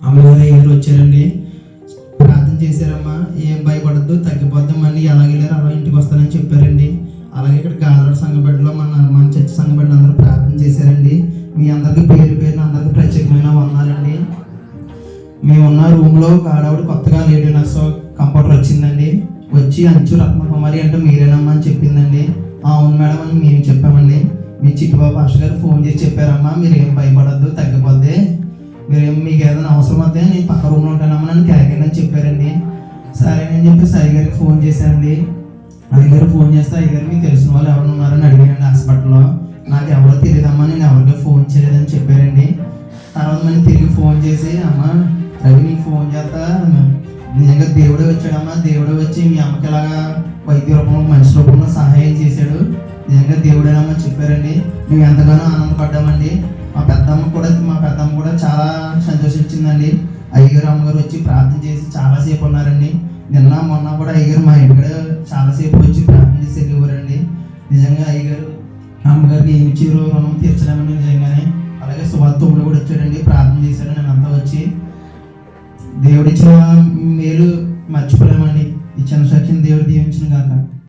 అమ్మగారు ఎవరు వచ్చారండి, ప్రార్థన చేశారమ్మా, ఏం భయపడద్దు, తగ్గిపోద్దాం, మళ్ళీ ఎలాగ వెళ్ళారు అలా ఇంటికి వస్తానని చెప్పారండి. అలాగే ఇక్కడ గాలవాడ సంఘబడిలో మన చర్చ సంఘబడిలో అందరూ ప్రార్థన చేశారండి. మీ అందరికీ పేరు పేరున అందరికీ ప్రత్యేకమైన వందనాలండి. మేమున్న రూమ్లో ఒక ఆడవాడు కొత్తగా లేడీ నర్స్ కంప్యూటర్ వచ్చిందండి. వచ్చి అంచు రత్నకుమారి అంటే మీరేనమ్మా అని చెప్పిందండి. అవును మేడం అని మేము చెప్పామండి. మీ చిట్టుబాబు పాస్టర్ గారు ఫోన్ చేసి చెప్పారమ్మా, మీరు ఏం భయపడద్దు, తగ్గిపోద్ది, మీకు ఏదైనా అవసరం అయితే నేను పక్క రూమ్లో ఉంటానమ్మా నన్ను క్యారిగని చెప్పారండి. సరేనని చెప్పి అయ్యగారికి ఫోన్ చేశానండి. అయ్యగారు ఫోన్ చేస్తే అయ్యగారు మీకు తెలిసిన వాళ్ళు ఎవరు ఉన్నారని అడిగానండి. హాస్పిటల్లో నాకు ఎవరో తెలియదమ్మా, నేను ఎవరికి ఫోన్ చేయలేదని చెప్పారండి. తర్వాత మళ్ళీ తిరిగి ఫోన్ చేసి, అమ్మ రవి నీకు ఫోన్ చేస్తా, నిజంగా దేవుడే వచ్చాడమ్మా, దేవుడే వచ్చి మీ అమ్మకి ఇలాగా వైద్య రూపంలో మనిషి రూపంలో సహాయం చేశాడు, నిజంగా దేవుడేనమ్మా చెప్పారండి. మేము ఎంతగానో ఆనందపడ్డామండి. మా పెద్దమ్మ కూడా చాలా సంతోషించిందండి. అయ్యగారు అమ్మగారు వచ్చి ప్రార్థన చేసి చాలాసేపు ఉన్నారండి. నిన్న మొన్న కూడా అయ్యగారు మా ఇంటికి చాలాసేపు వచ్చి ప్రార్థన చేసి వెళ్ళేవారండి. నిజంగా అయ్యగారు అమ్మగారికి ఏమి ఇచ్చారు రుణం తీర్చలేమని నిజంగానే. అలాగే సువార్తములు కూడా వచ్చాడండి, ప్రార్థన చేశాడు. నేను అంతా వచ్చి దేవుడిచ్చిన మేలు మర్చిపోలేమండి. ఈ చిన్న సాక్షిని దేవుడు దీవించిన గాక.